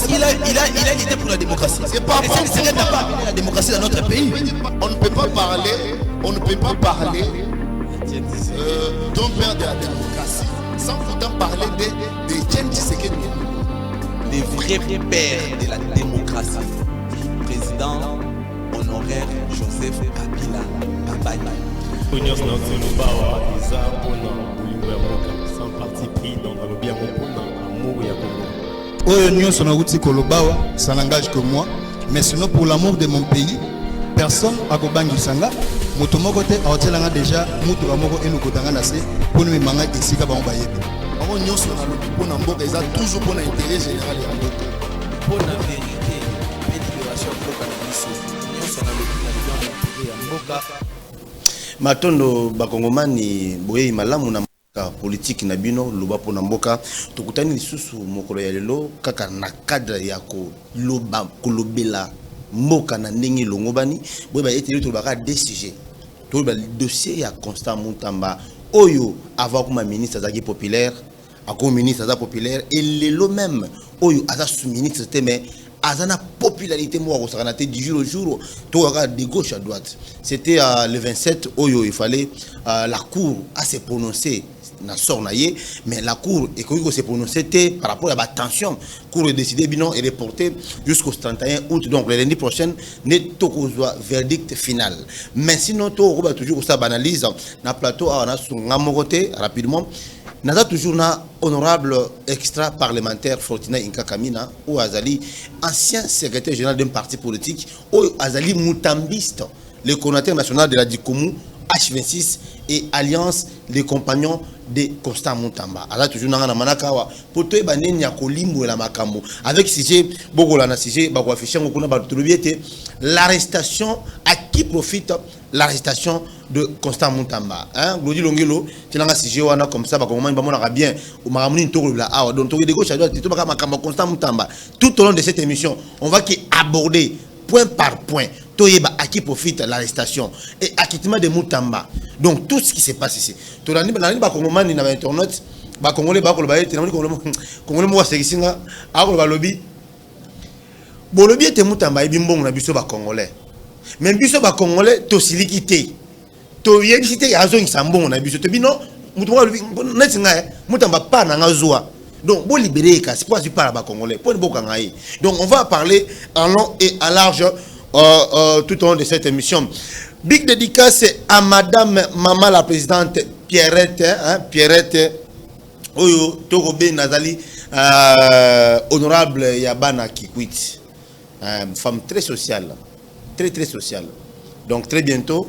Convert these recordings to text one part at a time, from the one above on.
il a l'idée pour la démocratie. C'est pas bon. C'est qu'il n'a pas amené la démocratie dans notre pays. On ne peut pas parler d'un père de la démocratie sans pourtant parler de Etienne Tshisekedi. Les vrais pères de la démocratie. Président honoraire Joseph Kabila Kabila. Sans parti pris dans le bien amour ya Congo. Oyo nyonso na uti kolobawa, ça n'engage que moi, mais sinon pour l'amour de mon pays, personne akobangisa moto moko te aotelanga déjà mutu moko enokotanga na se pour nous manga esika ba mbayebi. Bango nyonso na lobi pona mboka eza toujours pona intérêt général ya mboka. Pona vérité, libération mboka na biso. Nyonso na lobi na intérêt ya mboka. Matondo bakongomani boye malamu na politique na bino loba pona mboka tokutani lisusu mokolo ya lelo kaka na cadre ya ko loba kolobela mboka na ndenge longobani boye ba eteli to baka des sujets to ba dossier ya Constant Mutamba oyo avant comme ministre azaki populaire ako ministre aza populaire et lelo même oyo aza sous-ministre te mais azana popularité moi au saranaté du jour au jour tout de gauche à droite. C'était le 27 oyo il fallait la cour à se prononcer na sornaye mais la cour et qu'on se prononcer par rapport à la tension cour est décidé bilan et reporté jusqu'au 31 août donc le lundi prochain n'est tokozwa verdict final mais sinon to va toujours ça banalise na plateau on a son ngamogoté rapidement naza toujours na honorable extra parlementaire Fortina Inka Kamina ou Azali ancien secrétaire général d'un parti politique ou Azali Moutambiste le coordinateur national de la Dikomu H26 et Alliance des compagnons de Constant Mutamba. Alors toujours na manakawa poto e baneni ya kolimbo la makambo avec sujet bokola na sujet ba ko afficher ngokuna ba tulobiete l'arrestation à qui profite l'arrestation de Constant Mutamba hein Glodi Longelo tilanga sujet wana comme ça ba ko mona ba bien o makamuni ntoko la awa donc to de gauche à droite to ba makambo Constant Mutamba tout au long de cette émission on va qui aborder point par point Toyeba à qui profite l'arrestation et acquittement de Mutamba. Donc tout ce qui se passe ici. To rani ba kongomani na internet ba kongolais ba ko ba ete na kongolais mo wa sekisinga a ko ba lobi. Bo lobi ete Mutamba e bimbongo na biso ba kongolais. Mais biso ba kongolais to silikité. To yebisité ya zo ngisambongo na biso to bino Mutamba lobi netinga Mutamba pa na ngazwa. Donc, bon libérer, c'est pourquoi je parle à bas congolais. Donc, on va parler en long et à large tout au long de cette émission. Big dédicace à Madame Maman la présidente Pierrette, hein, Pierrette Oyo Togobe Nazali, honorable Yabana Kikwit, femme très sociale, très sociale. Donc, très bientôt.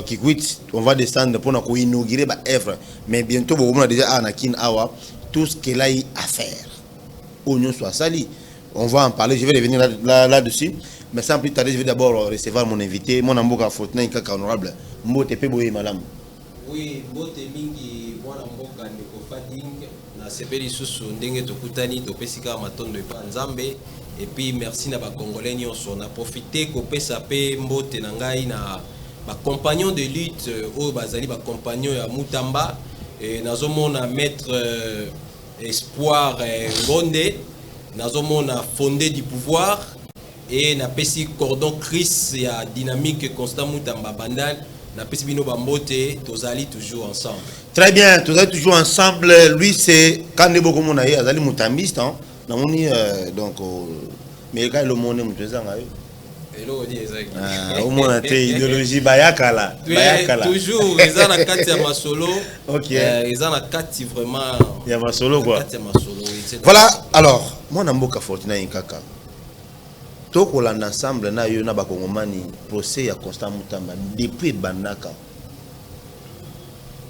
Kikwit, on va descendre pour nous inaugurer ma œuvre, mais bientôt on a déjà Anakin Awa. Tout ce qu'elle a eu à faire. Oignon soit sali. On va en parler, je vais revenir là-dessus. Mais sans plus tarder, je vais d'abord recevoir mon invité, mon amboka Fortina Inka honorable. Mbote Peboye Malam. Oui, Mbote Mingi, mon amboka Neko Fading, na sepeli susu ndenge tokutani topesika matondo epa nzambe. Et puis merci na ba Congolais nyonso. On a profité kopesa pe Mbote na ngai na ba compagnon de lutte o bazali ba compagnon ya Mutamba. Et nazomona maître Espoir Ngonde, nazomona fondé du pouvoir et na pesi cordon Chris ya dynamique Constant Mutamba bandal na pesi bino bambote tozali toujours ensemble. Très bien, tozali toujours ensemble. Lui c'est Kandebo komona ye azali mutambiste hein. Na moni donc mais quand le monde mutezanga yo. Au moins idéologie bayakala toujours ils ont la carte ya masolo. OK, ils ont la carte vraiment ya masolo quoi. Voilà, alors moi na mboka Fortina Inkaka toko la ensemble na yo na bakongomani procès ya Constant Mutamba depuis bandaka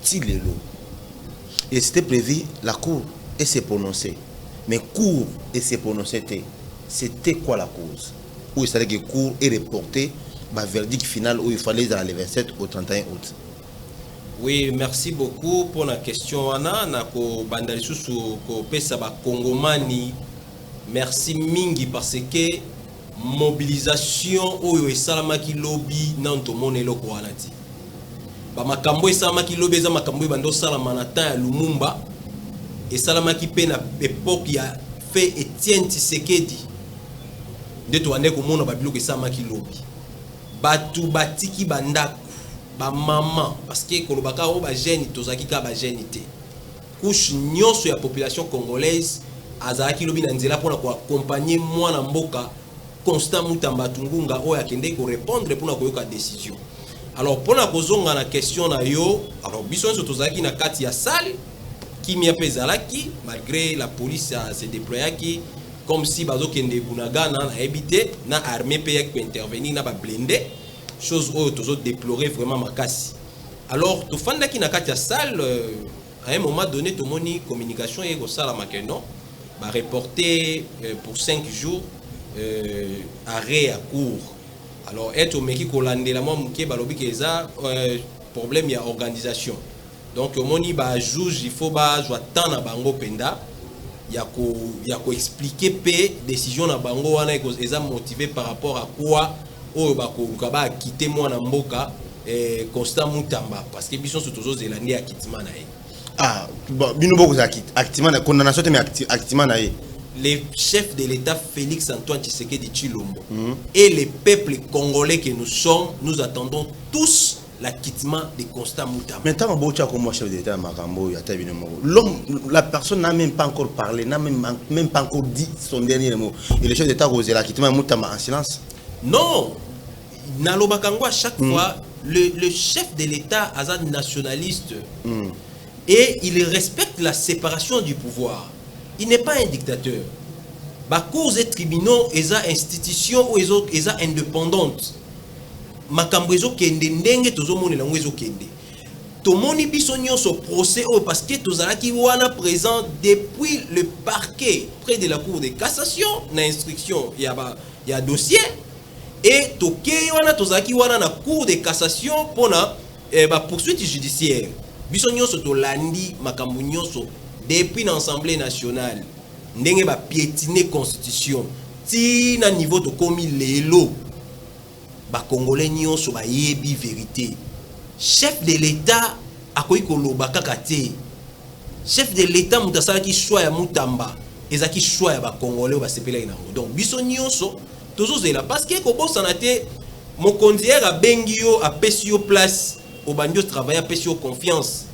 tilelo et c'était prévu la cour et s'est prononcé mais cour et s'est prononcé c'était quoi la cause où il savait que le cours est reporté, le verdict final où il fallait dans le 27 au 31 août. Oui, merci beaucoup pour la question. Anna, nako bandalisu ko pesa ba Congomani. Merci mingi parce que mobilisation oyo esalamaki lobby nanto monelo ko alati. Ba makambo esalamaki lobby makambo bando salama na temps ya Lumumba esalamaki pe na époque ya fait Etienne Tshisekedi nde to ande ko mona ba biloko sama ki lobi batu batiki bandako ba maman parce que kolobaka o ba jeune tozaki ka ba jeune té couche nyonso ya population congolaise azaki lobi na nzela pona ko accompagner mwana mboka Constant Mutamba Tungunga o akende ko répondre pona ko yoka décision. Alors pona kozonga na question na yo, alors biso nso tozaki na kati ya salle qui mi apezalaki malgré la police se déployaki comme si bazo kende bunagana na habité na armée pays qui intervenir na ba blindé chose o tozo déplorer vraiment makasi. Alors to fanda ki na kati ya salle à un moment donné to moni communication et ko sala makeno ba reporter pour 5 jours arrêt à court. Alors être au meki kolande la moi muke balobi ke za problème ya organisation. Donc moni ba juge il faut ba joa temps na bango penda ya ko expliquer pe décision na bango wana eza motivé par rapport à quoi o ba ko ba quitter moi na mboka Constant Mutamba parce que biso sotozo zelandi ya kitima na ye. Ah bino boko za activement na condamnation mais activement na ye. Le chef de l'État Félix Antoine Tshisekedi Tshilombo et les peuples congolais que nous sommes, nous attendons tous l'acquittement de Constant Mutamba. Maintenant, comme chef de l'État, l'homme, la personne n'a même pas encore parlé, n'a même pas encore dit son dernier mot. Et le chef d'État a osé l'acquittement de Mutamba en silence. Non, Nalobakangwa, chaque fois, le chef de l'État Azad nationaliste et il respecte la séparation du pouvoir. Il n'est pas un dictateur. Ba cause et tribunaux et institutions ou les indépendantes. Makambrezo kende ndenge tozo moni la ngwezo kende. To moni biso nyonso procès parce que tozalaki wana présent depuis le parquet près de la cour de cassation na instruction ya dossier et to ke wana tozalaki wana na cour de cassation pona ba poursuite judiciaire. Biso nyonso to landi makambo nyonso depuis l'Assemblée nationale, ndenge ba piétiner constitution, ti na niveau to komi lelo, ba congolais nyonso ba yebi vérité. Chef de l'État akoyi koloba kaka te. Chef de l'État mutasala ki choix ya Mutamba, ezaki choix ya ba congolais ba sepela inango. Donc biso nyonso tozo zela parce que ko bosana te mokonzi a bengi yo a pesi yo place au bandio travailler a pesi yo confiance.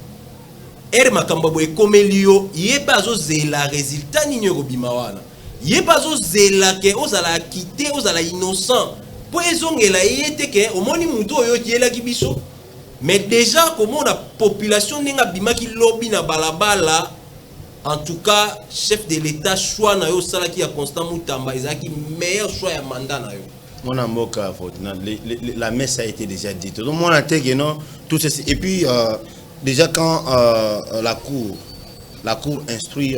Makambo boye komelio yeba zo zela résultat ni nyoko bimawana yeba zo zela ke ozala quitter ozala innocent po ezongela yete ke omoni muto oyo tiela kibiso mais déjà comment la population ninga bimaki lobby na balabala en tout cas chef de l'état choix na yo sala ki ya Constant Mutamba ezaki meilleur choix ya mandat na yo mon amboka Fortuna la messe a été déjà dite tout le monde a été que non tout ceci et puis déjà quand la cour instruit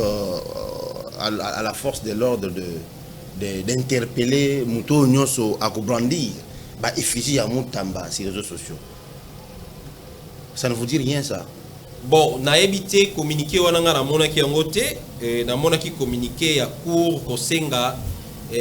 à la force de l'ordre d'interpeller Muto Nyonso à brandir bah effigie à Mutamba sur les réseaux sociaux. Ça ne vous dit rien ça? Bon, na évité communiquer wana na mona ki ngote na mona ki communiquer ya cour kosenga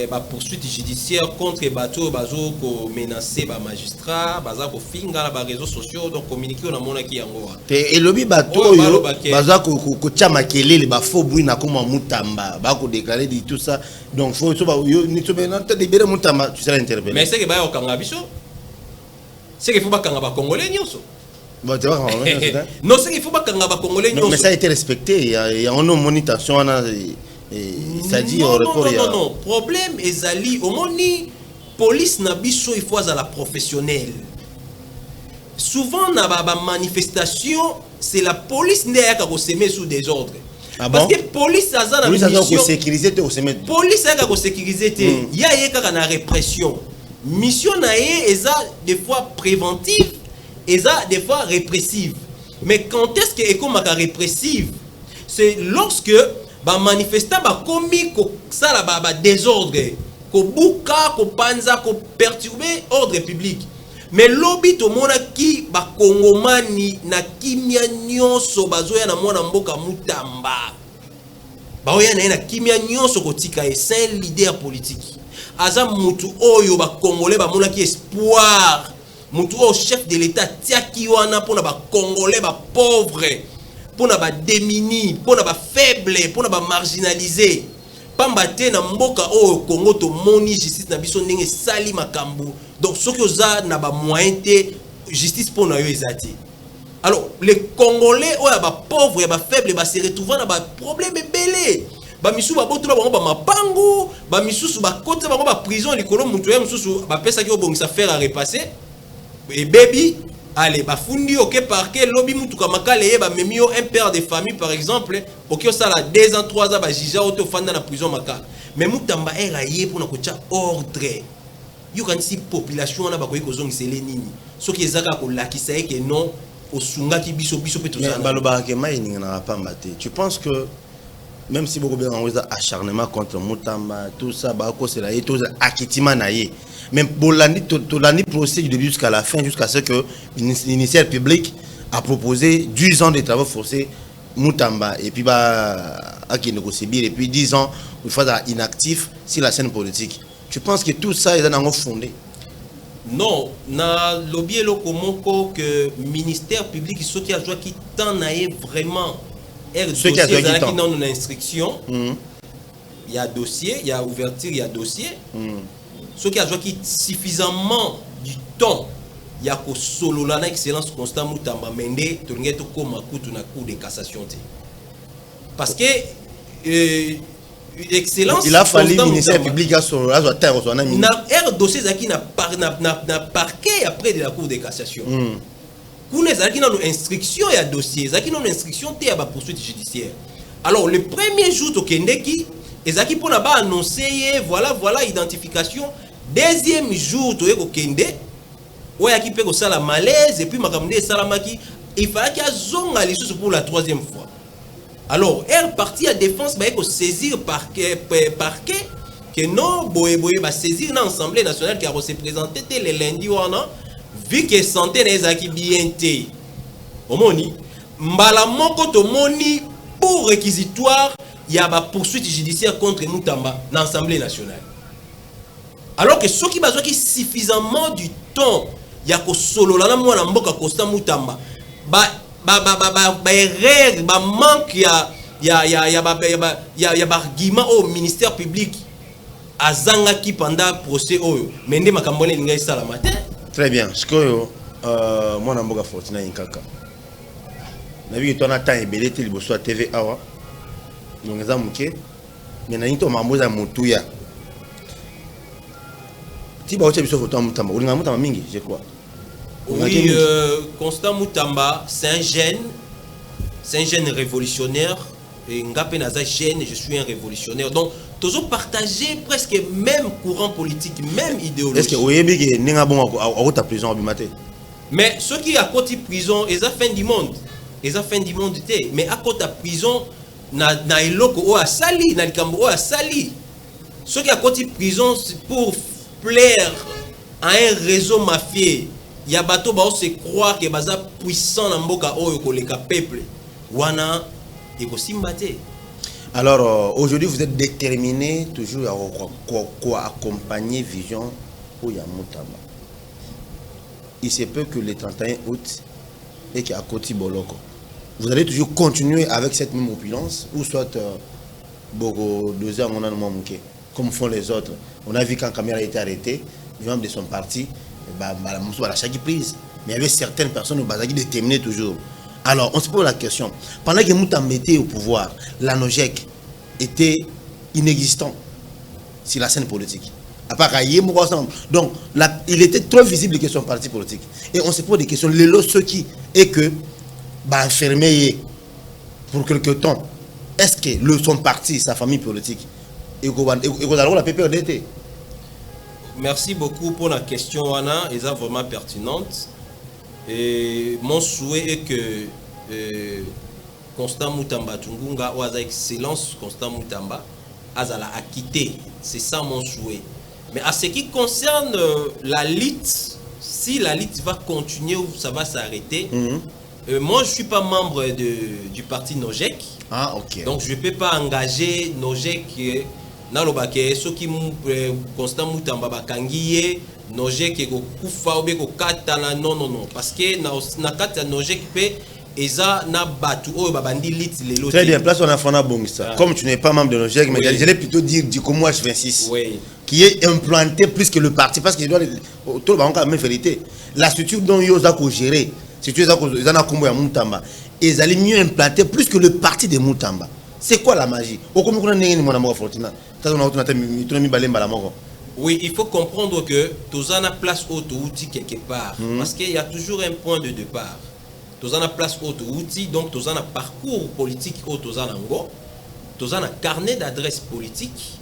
ba poursuite judiciaire contre bateau bazo ko menacer ba magistrat baza ko finga ba réseaux sociaux donc communiquer na mona ki yango et lobby bateau yo baza ko chama kelele ba faux bruit na koma Mutamba ba ko déclarer dit tout ça donc faut so ba yo ni to maintenant te libérer Mutamba tu seras interpellé mais c'est que ba yo kanga biso c'est que faut ba kanga ba congolais nyonso bon tu vois non c'est qu'il faut pas kanga ba congolais nyonso mais ça a été respecté il y a une monitation c'est-à-dire non, problème ezali omoni police na biso il faut à la professionnelle. Souvent na ba manifestation c'est la police ne ya ka ko semer sous désordre. Parce que police aza na mission sécuriser te ko semer. Police ya ka ko sécuriser te ya ka na répression. Mission na ye eza des fois préventive, eza des fois répressive. Mais quand est-ce que ekomaka répressive? C'est lorsque ba manifestant ba komi ko sala ba désordre ko buka ko panza ko perturber ordre public mais lobby to mona ki ba kongomani na kimia nyonso bazoya na mwana mboka Mutamba ba oya na kimia nyonso ko tika e c'est leader politique aza mutu oyo ba congolais ba mona ki espoir mutu o chef de l'état tiaki wana pona ba congolais ba pauvre pour na ba démuni, pour na ba faible, pour na ba marginalisé. pambate na mboka o Congo to moni justice na biso ndenge sali makambo. Donc ce que oza na ba moyen te justice pour na yo ezati. Alors les Congolais o ya ba pauvres ya ba faibles ba se retrouver na ba problème belé. Ba misu ba boto ba bango ba mapangu, ba misusu ba kota bango ba prison likolo mutu ya misusu ba pesa ki obongisa faire à repasser. Et baby allez ba fundi ok parquet lobby mutu kamakale ye ba memio un père de famille par exemple ok ça la 2 ans 3 ans ba jija auto fanda na prison makala. Mais mutamba era ye pour na kocha ordre. Yo kan si population na ba koyi ko zongisele nini. Soki ezaka ko lakisa ke non osunga ki biso peto ça. Mais baloba ke mai ninga na pamba te. Tu penses que même si beaucoup bien en acharnement contre Mutamba tout ça ba ko c'est là et tout akitima na ye. Même pour l'année procès du début jusqu'à la fin, jusqu'à ce que l'initiative public a proposé 10 ans de travaux forcés Mutamba et puis et puis 10 ans il faut être inactif sur la scène politique. Tu penses que tout ça est dans fondé? Non, na lobby lo komoko que ministère public ce qui a joué qui tant vraiment ce qui a joué qui dans une instruction. Il y a dossier, il y a ouverture, il y a dossier. Ce qui a joué qui suffisamment du temps, il y a que solo la excellence constant Mutamba Mende, to ngeto koma kutu na cour de cassation. Parce que excellence il a fallu ministère public à solo la terre au na dossier zaki na parquet après de la cour de cassation. Kuna zaki na instruction ya dossier, zaki na instruction te ya ba poursuite judiciaire. Alors le premier jour to kendeki ezaki pona ba annoncer voilà identification. Deuxième jour to yeko kende oya ki pe ko sala malaise et puis makamde salamaki il fallait qu'il zonga les choses pour la 3e fois. Alors elle partie à défense ba yeko saisir parquet que non boye ba saisir dans l'Assemblée nationale qui a se présenté le lundi wana vu que santé na ezaki bien té. Omoni mbala moko to moni pour réquisitoire il y a une poursuite judiciaire contre Mutamba dans l'Assemblée nationale. Alors que ceux qui ont suffisamment du temps, il y a que solo la mwana mboka Costa Mutamba, erreur, manque, il y a argument au ministère public à Zanga qui pendant procès oyo. Mais ne makambole linga isala matin. Très bien. Ce que mwana mboka Fortina Inkaka. Na bi to na temps ebele te liboso TV awa. Nongeza muke mais na nito mamoza mutuya tiba oche biso photo Mutamba ulinga Mutamba mingi je crois. Oui, Constant Mutamba c'est un jeune révolutionnaire et ngapé naza jeune je suis un révolutionnaire donc toujours partager presque même courant politique même idéologie. Est-ce que oyebi ke ninga bon a ta prison abimate? Mais ceux qui à côté prison ils a fin du monde té mais à côté prison na eloko o asali na likambo o asali ceux qui a côté prison pour plaire à un réseau mafieux ya bato ba se croire que baza puissant na mboka oyo koleka peuple wana ekosimba te. Alors aujourd'hui vous êtes déterminé toujours à accompagner vision pour ya Mutamba. Il se peut que le 31 août et qu'à côté boloko vous allez toujours continuer avec cette même opulence ou soit beaucoup 2 heures on a manqué comme font les autres. On a vu quand Kamera a été arrêté, les membres de son parti, à chaque prise. Mais il y avait certaines personnes qui déterminaient toujours. Alors on se pose la question. Pendant que Mutamba était au pouvoir, la Nojek était inexistant sur la scène politique. À part donc il était trop visible que son parti politique. Et on se pose des questions. Les lots ceux qui est que enfermé pour quelque temps. Est-ce que son parti, sa famille politique, et la PPRDT? Merci beaucoup pour la question, Anna. Elle est vraiment pertinente. Et mon souhait est que Constant Mutamba Tungunga ou excellence Constant Mutamba azala acquitté. C'est ça mon souhait. Mais à ce qui concerne la lutte, si la lutte va continuer ou ça va s'arrêter, moi je ne suis pas membre du parti Nojek. Ah, ok. Donc je ne peux pas engager Nojek dans le baquet. Ceux qui Constant Mutamba Bakangiye, Nojek et Kufa ou Katana, non. Parce que na kata Nojek, eza na batu oyo babandi lit lelo. Très bien, place on a Fana Bongissa. Comme tu n'es pas membre de l'OGEC, mais j'allais plutôt dire du Como H26. Oui. Qui est implanté plus que le parti, parce qu'il doit tout le monde a la même vérité. La structure dont ils ont géré, c'est que ils ont combo à Moutamba. Ils allaient mieux implanter plus que le parti de Moutamba. C'est quoi la magie? Oui, il faut comprendre que Tozana place auto-outil quelque part. Parce qu'il y a toujours un point de départ. Tozana place auto-outil, donc Tozana parcours politique au Tozana Ngo. Tozana carnet d'adresse politique.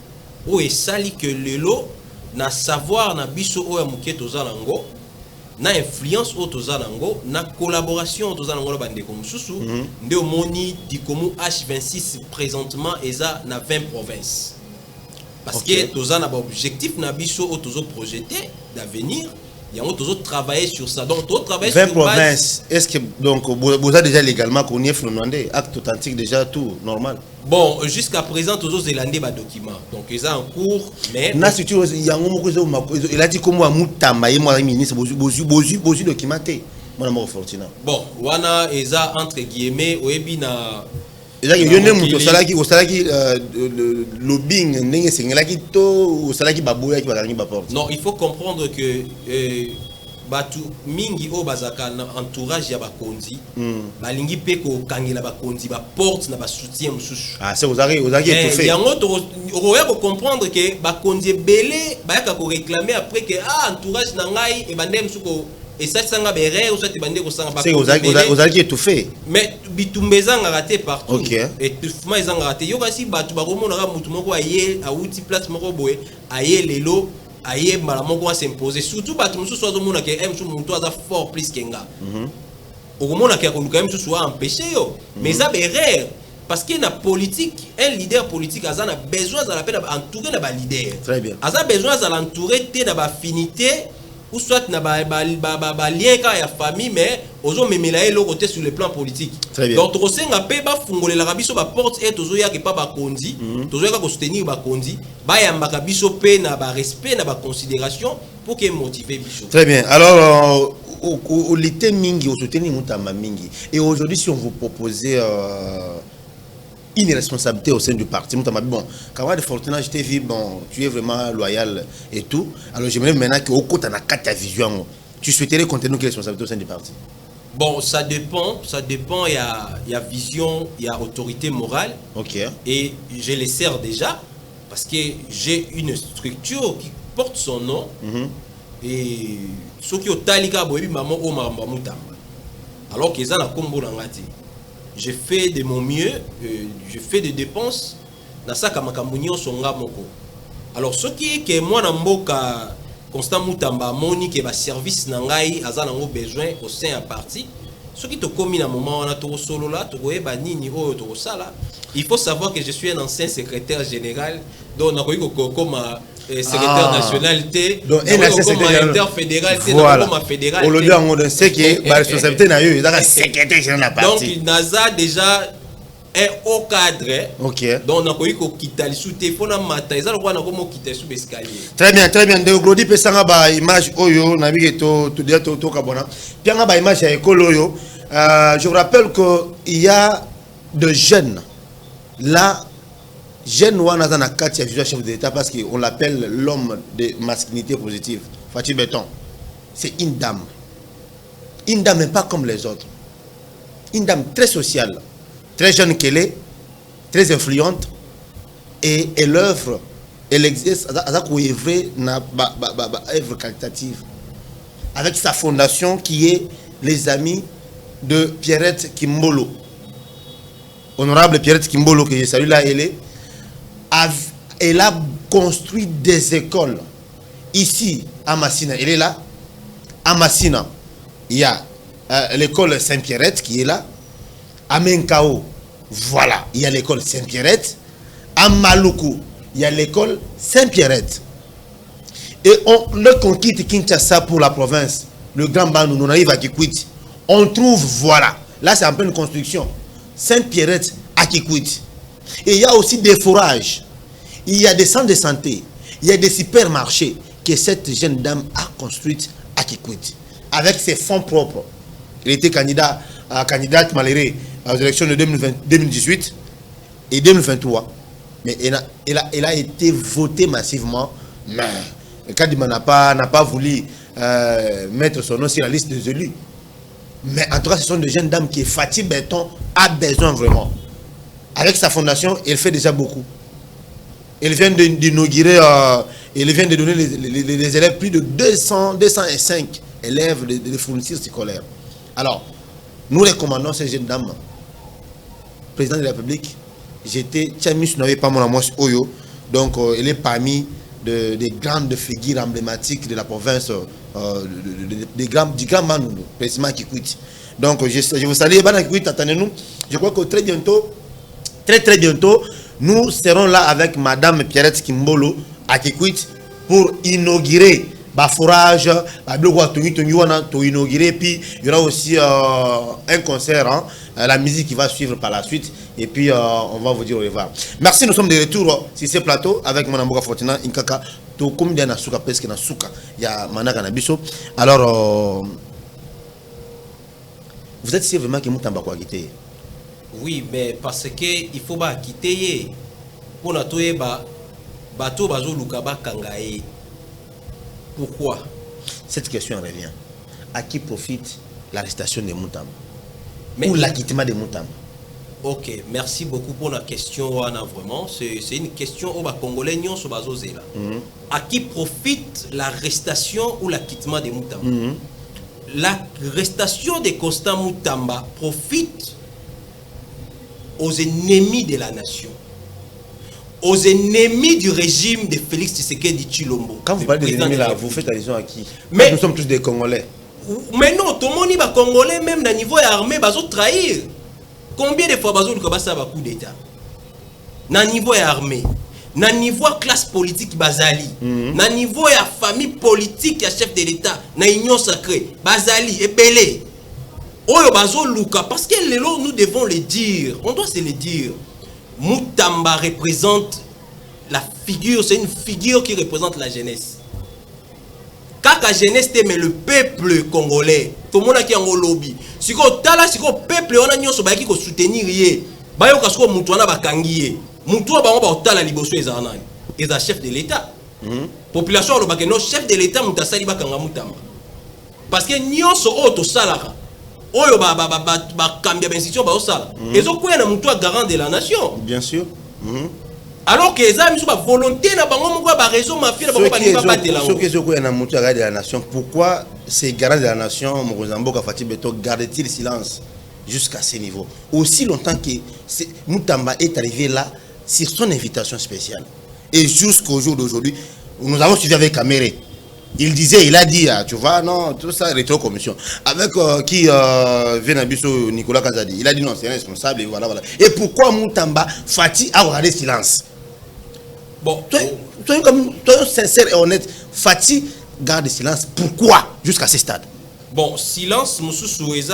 Où est sali que lelo na savoir na biso o ya muke Tozana Ngo. Na influence au Tozana Ngo. Na collaboration au Tozana Ngo bande comme susu. Nde omoni dikomu H26 présentement eza na 20 provinces. Parce que Tozana ba objectif na biso au Tozo projeté d'avenir. Il y a toujours travaillé sur ça. Donc, tout travail 20 sur provinces. Est-ce que donc vous avez déjà légalement connu Flonandé, acte authentique déjà tout normal? Bon, jusqu'à présent, toujours zélandais bas document. Donc, ils sont en cours, mais. Na si tu il a dit comment à Moutamba et moi ministre bozu documenté. Moi na Fortuna. Bon, wana eza entre guillemets oebina. Il y a un salaki au salaki lobbying n'est que to au salaki baboya qui va gagner porte. Non, il faut comprendre que batu mingi o bazaka na entourage ya bakonzi balingi pe ko kangela bakonzi ba porte na ba soutien mususu. Ah, c'est aux arrêts étouffés. Yango to roya ko comprendre que bakonzi belé ba ka ko réclamer après que entourage na ngai e bandem suko. Et ça, c'est un béret, ou ça, tu bandé au sang. C'est aux alliés étouffés. Mais Bitumbeza a raté partout. Ok. Et tout le monde a raté. Il y a aussi Batu Baromo, on a Moutoumoko, aïe, à outil place Moroboé, aïe, les lots, aïe, Malamoko a s'imposer. Surtout Batumou soit au monde qui aime sous mon toit fort plus qu'enga. Au moment où on a quand même soit empêché. Mais ça, béret. Parce qu'il y a une politique, un leader politique, il a besoin d'entourer les leaders. Très bien. Il a besoin d'entourer des affinités. Ou soit na ba lien ka ya famille mais ozo memelaye lo côté sur le plan politique. Donc to senga pe ba fungolela ka biso ba porte et tozo ya ke pa ba kondi, tozo ya ka soutenir ba kondi, ba ya mbaka biso pe na ba respect na ba considération pour que motiver biso. Très bien. Alors au l'été mingi au soutenir Moutamba mingi. Et aujourd'hui si on vous proposait une responsabilité au sein du parti. Bon, quand de Fortuna, je t'ai vu, bon, tu es vraiment loyal et tout. Alors j'aimerais maintenant qu'au côté de ta vision, tu souhaiterais contenir quelle responsabilité au sein du parti? Bon, ça dépend, il y a vision, il y a autorité morale. Ok. Et je les sers déjà, parce que j'ai une structure qui porte son nom. Et ce qui est au Talika, maman au Moutamba. Alors qu'ils ont la combo dans la tête. Je fais de mon mieux, je fais des dépenses dans ça comme songa moko. Alors ce qui est que moi namboka Constant Moutamba moni que ba service nangai azanango besoin au sein à parti. Ce qui te commis à un moment on a tout solo là, tout ba nini o to sala. Il faut savoir que je suis un ancien secrétaire général donc on a comme secrétaire national T, donc un ancien secrétaire interfédéral T, comme fédéral. On le dit on sait que la responsabilité na yo, il secrétaire général de la partie. Donc NASA déjà un haut cadre. OK. Donc on a ko kitali sous téléphone matin, ça le na ko kitali sous escalier. Très bien, très bien. De Glody pesanga ba image oyo na bi to dia to kabona. Pianga ba image ya école oyo. Je vous rappelle que il y a de jeunes là. Jeune Wana dans kati ya chef de l'État parce qu'on l'appelle l'homme de masculinité positive. Fatih Béton. C'est une dame. Une dame mais pas comme les autres. Une dame très sociale, très jeune qu'elle est, très influente et elle œuvre, elle exerce une œuvre qualitative avec sa fondation qui est les Amis de Pierrette Kimbolo. Honorable Pierrette Kimbolo que je salue là, elle a construit des écoles ici à Massina. Elle est là. À Massina, il y a l'école Saint-Pierrette qui est là. À Menkao, voilà, il y a l'école Saint-Pierrette. À Maluku, il y a l'école Saint-Pierrette. Et lorsqu'on quitte Kinshasa pour la province, le Grand Bandou, on arrive à Kikwit, on trouve, voilà, là c'est en pleine construction, Saint-Pierrette à Kikwit. Et il y a aussi des forages, il y a des centres de santé, il y a des supermarchés que cette jeune dame a construit à Kikwit avec ses fonds propres. Il était candidat candidate malheureux aux élections de 2018 et 2023. Mais elle a été votée massivement. Mais Kadima n'a pas voulu mettre son nom sur la liste des élus. Mais en tout cas, ce sont des jeunes dames qui Fatih Benton a besoin vraiment. Avec sa fondation, elle fait déjà beaucoup. Elle vient d'inaugurer, elle vient de donner les élèves plus de 205 élèves de fournitures scolaires. Alors, nous recommandons ces jeunes dames. Président de la République, j'étais, Tchamis n'avait pas mon amour Oyo, donc elle est parmi des grandes figures emblématiques de la province, du grand Manoulou, précisément Kikwit. Donc, je vous salue, attendez-nous. Je crois que très bientôt, très bientôt, nous serons là avec Madame Pierrette Kimbolo à Kikwit pour inaugurer forage, inaugurer, puis il y aura aussi un concert, hein, la musique qui va suivre par la suite, et puis on va vous dire au revoir. Merci, nous sommes de retour sur ce plateau avec mon Amboka Fortuna Inkaka, tout comme il y a Nasuka, presque Nasuka, il y a Manaka Nabiso. Alors, vous êtes sûr vraiment que Moutamba quoi quitter? Oui, mais parce que il faut pas quitter pour na toye bato bazo lukaba kangae. Pourquoi? Cette question revient. À qui profite l'arrestation de Moutamba ou l'acquittement de Moutamba? Ok, merci beaucoup pour la question, Anna, vraiment. C'est une question au Congolais, nous sommes là. À qui profite l'arrestation ou l'acquittement de Moutamba? L'arrestation de Constant Moutamba profite aux ennemis de la nation, aux ennemis du régime de Félix Tshisekedi Tshilombo. Quand vous parlez des ennemis là, vous faites allusion à qui? Mais nous sommes tous des Congolais. Mais non, tout le monde est Congolais, même dans le niveau armé, ils vont trahir. Combien de fois ils vont faire un coup d'État? Dans le niveau armé, dans le niveau classe politique, Bazali, dans le niveau famille politique, chef de l'État, dans l'union sacrée, Bazali et Belé. Parce que nous devons le dire, on doit se le dire. Moutamba représente la figure, c'est une figure qui représente la jeunesse. Quand la jeunesse mais le peuple congolais, tout le monde qui est en lobby. Si le peuple, on a qui soutenir, et un chef de l'État. Population, le chef de l'État, parce que nous sommes au salaire. Oyo cambia institution ba osala ezo koya na mutu garant de la nation, bien sûr. Alors que les amis sont volonté na bango moko ba raison mafia na bango ba ni ba batela ceux qui ezo koya na mutu garant de la nation, pourquoi ces garants de la nation Mozamboka Fatih Benton garde-t-il le silence jusqu'à ce niveau aussi longtemps que Moutamba est arrivé là sur son invitation spéciale et jusqu'au jour d'aujourd'hui nous avons suivi avec Caméré. Il disait, il a dit, tu vois, non, tout ça, rétro-commission. Avec qui vient Nabiso Nicolas Kazadi. Il a dit non, c'est responsable, et voilà, voilà. Et pourquoi Moutamba Fatih a gardé silence? Bon, toi, sincère et honnête, Fatih garde silence. Pourquoi jusqu'à ce stade? Bon, silence, Moussou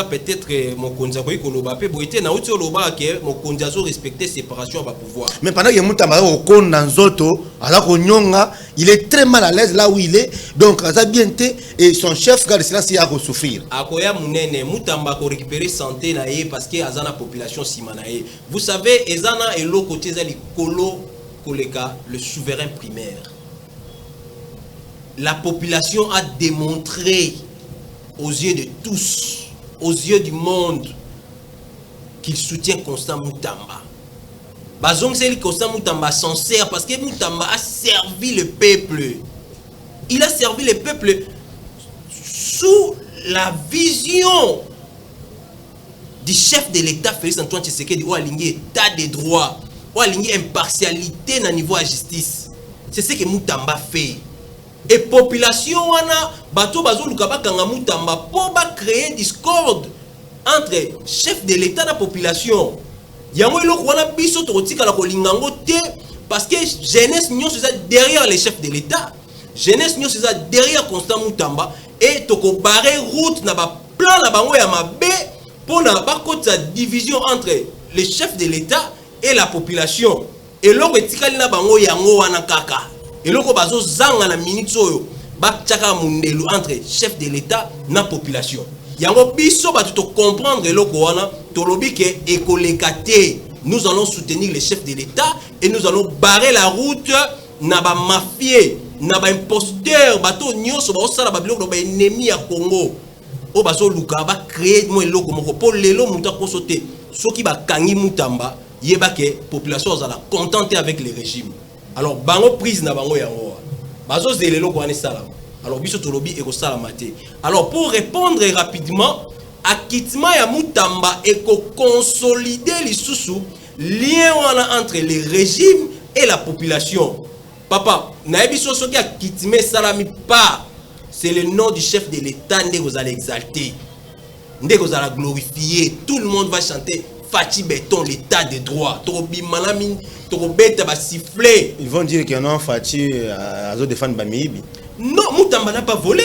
peut-être mon konzakoy koloba pe boité na outi oloba ke mon konzazo respecter séparation va pouvoir. Mais pendant que Moutamba au kon dans zoto, alors Nyonga, il est très mal à l'aise là où il est. Donc ça bien été et son chef garde silence il a à souffrir. Akoya munene Moutamba ko récupérer santé na ye parce que azana population simanaye. Vous savez ezana et lo côté zali kolo koleka le souverain primaire. La population a démontré aux yeux de tous, aux yeux du monde, qu'il soutient Constant Moutamba. Bazong c'est Constant Moutamba sincère parce que Moutamba a servi le peuple. Il a servi le peuple sous la vision du chef de l'État Félix Antoine Tshisekedi, où aligné état de droit, où aligné impartialité dans le niveau de la justice. C'est ce que Moutamba fait. Et population wana bato bazo lukaba kanga Moutamba pour créer discorde entre chef de l'État et la population. Yango eloko wana biso totika la kolingango te parce que jeunesse nyo c'est derrière les chefs de l'État. Jeunesse nyo c'est derrière Constant Moutamba et toko barrer route na ba plan na bango ya mabe pour na ba kota division entre les chefs de l'État et la population. Et loko etikali na bango yango wana kaka. Et loko bazo zanga na minute oyo ba tchaka mundelu entre chef de l'État na population. yango biso ba to comprendre eloko wana tolobi ke ekolekate. Nous allons soutenir les chefs de l'État et nous allons barrer la route na ba mafieux, na ba imposteur, bato nyonso ba osala ba biloko ba ennemi ya Congo. O bazo luka ba créer mo eloko moko po lelo muta ko sauter. Soki ba kangi mutamba yeba ke population za la contenter avec le régime. Alors bango prise na bango yango. Bazo zelelo ko ani sala. Alors biso tolobi eko sala maté. Alors pour répondre rapidement, acquittement ya mutamba eko consolider lisusu lien wana entre le régime et la population. Papa, na biso soki acquittement salami pas, c'est le nom du chef de l'État ndé vous allez exalter. Ndé vous allez glorifier, tout le monde va chanter Fati Béton, l'état de droit. Torobi Malami, Torobeta va siffler. Ils vont dire que non, Fati a défendu Bamibi. Non, Moutamba n'a pas volé.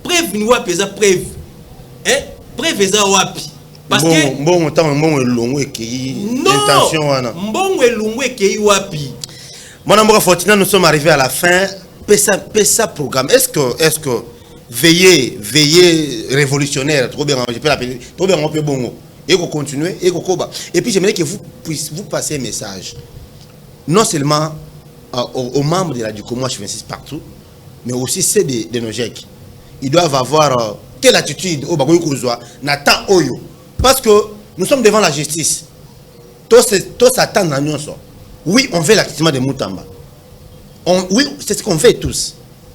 Preuve ni wapi eza preuve. Hein? Preuve eza wapi. Parce que bon temps bon longo ekei intention wana. Mbongo elungu ekei wapi. Mon amour Fortina, nous sommes arrivés à la fin. Pesa programme. Est-ce que veiller révolutionnaire, trop bien, je peux l'appeler, trop bien on peut bongo. Et qu'on continue, et qu'on combat. Et puis j'aimerais que vous passez un message. Non seulement aux membres de la DUCO, moi je m'insiste partout, mais aussi ceux de nos GEC. Ils doivent avoir quelle attitude au Bagoy Kouzoua, Nathan Oyo. Parce que nous sommes devant la justice. Tous attendent la nuance. Oui, on fait l'acquittement de Moutamba. Oui, c'est ce qu'on fait tous.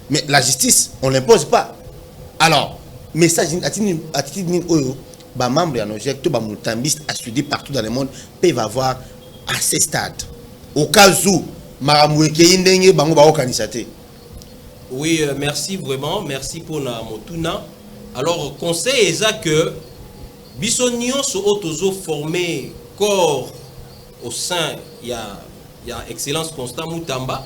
Mais la justice, on ne l'impose pas. Alors, message attitude Oyo. Les membres de nos tous les moutambistes assidus partout dans le monde peuvent avoir à ce stade. Au cas où, oui, merci vraiment, merci pour la motuna. Alors, conseil est que Bissonion so autozo formé corps au sein, il y a excellence constant Moutamba.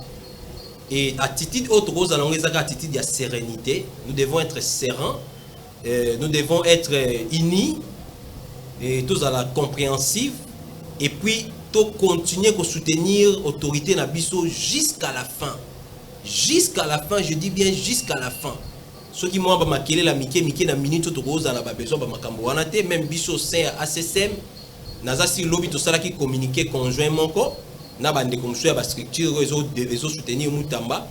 Et attitude autre chose, attitude de sérénité. Nous devons être sereins. Nous devons être unis et tous à la compréhensive et puis tout continuer à soutenir l'autorité Nabiso jusqu'à la fin. Jusqu'à la fin, je dis bien jusqu'à la fin. Ceux qui m'ont marqué la Mickey na minute tout rose à la besoin de Makamboanate, même Biso c'est ACSM, Nazasi lobby tout ça qui communiquer conjointement ko, na bande comme ça ba structure réseau soutenir Moutamba.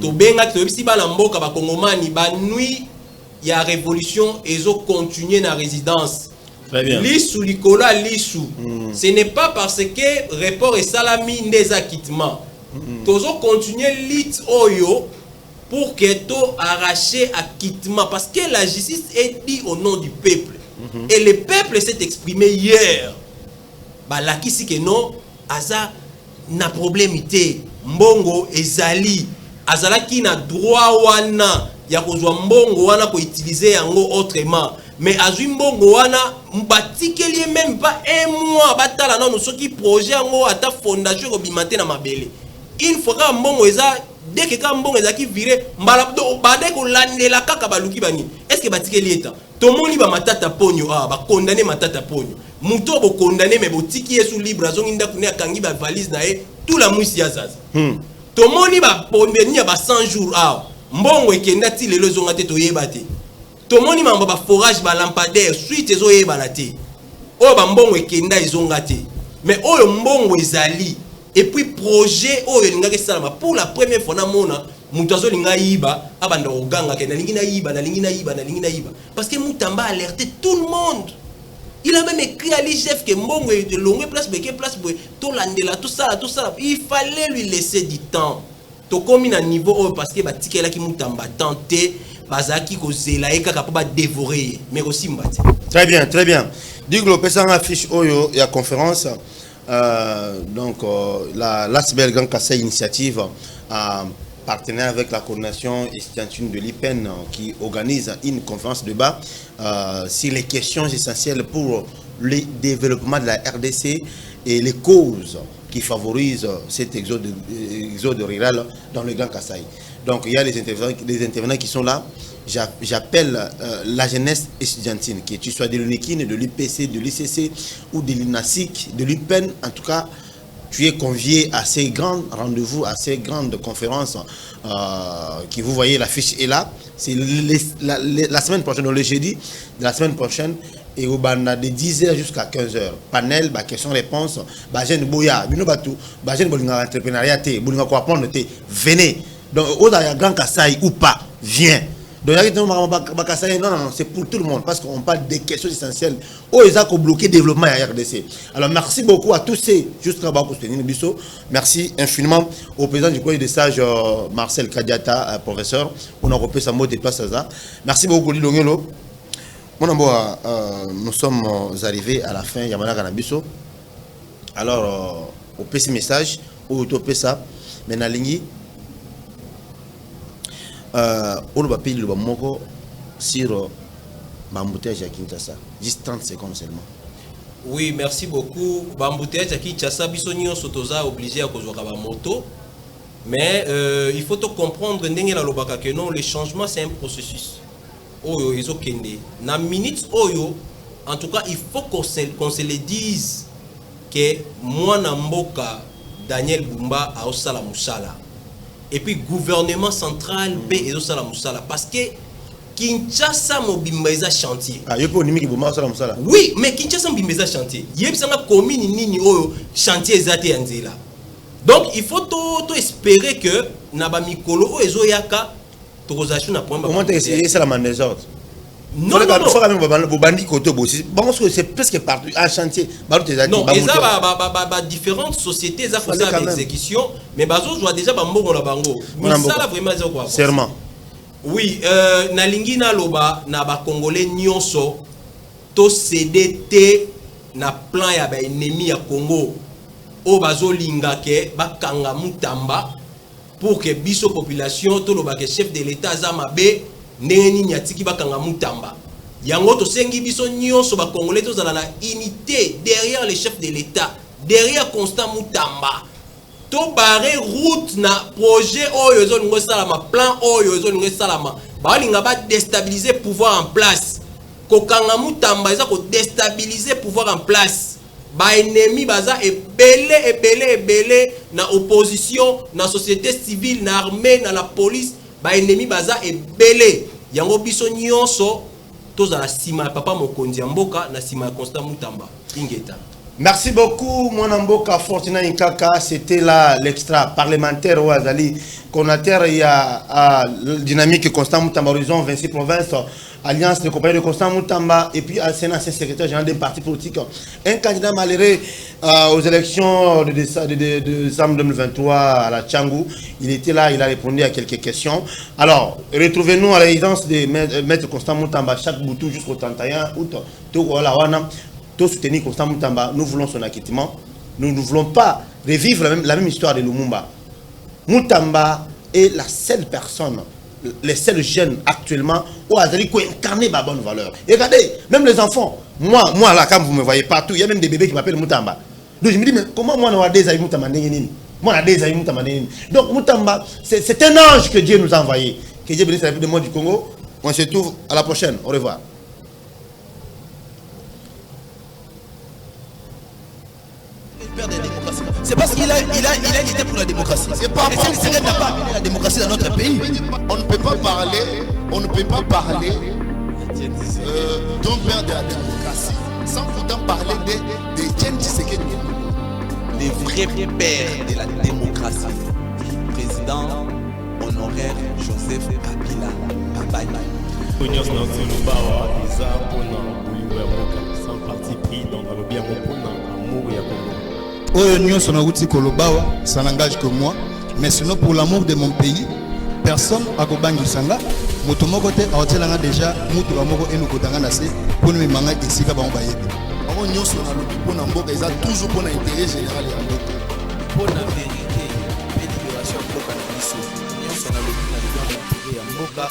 To benga to si ba lamboka ba Kongomani ba nuit. Il y a révolution et ils ont continué dans la résidence. Très bien. Lissou, Nicolas, Lissou. Ce n'est pas parce que report et salami des acquittements. Ils ont continué lit oyo pour que tu arraché acquittement. Parce que la justice est dit au nom du peuple. Et le peuple s'est exprimé hier. Bah là qui si que non, Aza n'a problème ité. Mbongo ezali. Azala qui n'a droit wana. Ya kozwa mbongo wana ko utiliser yango autrement mais azwi mbongo wana mbatikeli même pas un mois batala non soki projet yango ata fondation ko bimate na mabele une fois ka mbongo eza dès que ka mbongo eza ki viré mbala do bade ko landela kaka baluki bani est-ce que batikeli eta tomoni ba matata ponyo ba condamner matata ponyo muto bo condamner mais botiki yesu libre azongi ndaku akangi ba valise na e tout la mwisi ya zaza tomoni ba pondeni ya ba 100 jours mbongo ekenda ti lelo zonga te toyeba te tomoni mamba ba forage ba lampadaire suite ezoyeba na te oyo ba mbongo ekenda ezonga te mais oyo mbongo ezali et puis projet oyo lingaka salama pour la première fois na mona mutu azolinga yiba abanda oganga ke nalingi na yiba parce que Moutamba a alerté tout le monde. Il a même écrit à l'IGF que mbongo de longue place to landela tout ça il fallait lui laisser du temps. Comme à niveau parce que batikela ki Moutamba tenté bazaki ko zela eka pa dévorer mais aussi mbati. Très bien. Diglo pesa nga fiche oyo ya conférence donc la Sibel Kassai initiative partenaire avec la coordination estudiantine de l'IPEN qui organise une conférence de débat sur les questions essentielles pour le développement de la RDC et les causes qui favorisent cet exode rural dans le Grand Kassai. Donc il y a des intervenants qui sont là. J'appelle la jeunesse estudiantine, que tu sois de l'UNIKIN, de l'UPC, de l'ICC ou de l'UNASIC, de l'UPEN, en tout cas, tu es convié à ces grands rendez-vous, à ces grandes conférences qui, vous voyez, l'affiche est là. c'est la semaine prochaine, le jeudi de la semaine prochaine, et au banda de 10h jusqu'à 15h. Panel, question-réponse, jeune boya, jeune bolinga entrepreneuriat, bolinga quoi apprendre, venez. Donc, au grand Kassai ou pas, viens. Donc, non, c'est pour tout le monde parce qu'on parle des questions essentielles. Oh, ils ont bloqué le développement à RDC. Alors, merci beaucoup à tous ces jusqu'à Bisso. Merci infiniment au président du collège des sages, Marcel Kadiata, professeur. On a repris sa mot de place à ça. Merci beaucoup, Lilongelo. Nous sommes arrivés à la fin. Yamana Kanabiso. Alors, au petit message, au topé ça, mais na ligne. On va payer le moko sur l'embouteillage à Kinshasa. Juste 30 secondes seulement. Oui, merci beaucoup. L'embouteillage à Kinshasa, bisogno sotoza obligé à cause de la moto. Mais il faut comprendre que non, le changement c'est un processus. Oyo ils ont kende. Na minute oyo, en tout cas, il faut qu'on se le dise que moi Namboka Daniel Bumba a osala musala. Et puis gouvernement central B et osala musala parce que Kinshasa mobimeza chantier. Ah, yo po nimi Bumba osala musala. Oui, mais Kinshasa mobimeza chantier. Yebisanga commune nini oyo chantier ezate yanzela. Donc il faut tout espérer que naba mikolo ezo yaka tokozashu na point. Comment essayer ça la man des autres? Non, non, non. C'est presque partout un chantier. Non, il y a différentes sociétés qui font ça l'exécution, mais bazo joue déjà bambo na bango. Mais ça là vraiment c'est quoi? Serment. Oui, na lingina loba na ba congolais nyonso to CDT na plan ya ba ennemi ya Congo. O bazo linga ke ba kanga mutamba pour que biso population to loba ke chef de l'état za mabe ndeni nyatiki bakanga mutamba yango to sengi biso nyonso ba congolais to zala na unité derrière le chef de l'état derrière Constant Mutamba to barrer route na projet oyo zo ngo salama plan oyo zo ngo salama ba linga ba déstabiliser pouvoir en place ko kanga mutamba eza ko déstabiliser pouvoir en place ba ennemi baza ebele na opposition na société civile na armée na la police ba ennemi baza ebele yango biso nyonso tozala sima papa mokonzi ya mboka na sima Constant Mutamba ingeta. Merci beaucoup mon mboka Fortuna Nkaka, c'était là l'extra parlementaire Ouazali coordinateur il y a dynamique Constant Mutamba horizon 26 provinces alliance de compagnie de Constant Mutamba et puis ancien secrétaire général des partis politiques, un candidat malheureux aux élections de décembre 2023 à la Tchangou. Il était là, il a répondu à quelques questions. Alors retrouvez-nous à la résidence de maître Constant Mutamba chaque boutou jusqu'au 31 août. Tout soutenir Constant Mutamba, nous voulons son acquittement. Nous ne voulons pas revivre la même histoire de Lumumba. Mutamba est la seule personne, les seuls jeunes actuellement où Azali qui incarné ma bonne valeur. Et regardez, même les enfants, moi là, quand vous me voyez partout, il y a même des bébés qui m'appellent Mutamba. Donc je me dis, mais comment moi on a des aïe Mutamba? Moi on a des aïe Mutamba. Donc Mutamba, c'est un ange que Dieu nous a envoyé. Que Dieu bénisse la vie de moi du Congo. On se retrouve à la prochaine. Au revoir. C'est parce qu'il a été pour la démocratie. C'est pas parce qu'il n'a pas amené la démocratie dans notre pays. On ne peut pas parler d'un père de la démocratie sans pourtant parler de Etienne Tshisekedi. Les vrais pères de la démocratie. Président honoraire Joseph Kabila Babani. Sans parti pris dans le bien amour et Oyo nyonso na uti kolobawa, ça n'engage que moi, mais sinon pour l'amour de mon pays, personne akobangi sanga, moto moko te aotelanga déjà mutu ba moko eno kotanga na se pour nous manga esika ba mbayebi. Bango nyonso na lobi pona mboka eza toujours pona intérêt général ya mboka. Pona vérité, pe libération mboka na biso. Nyonso na lobi na libération ya mboka.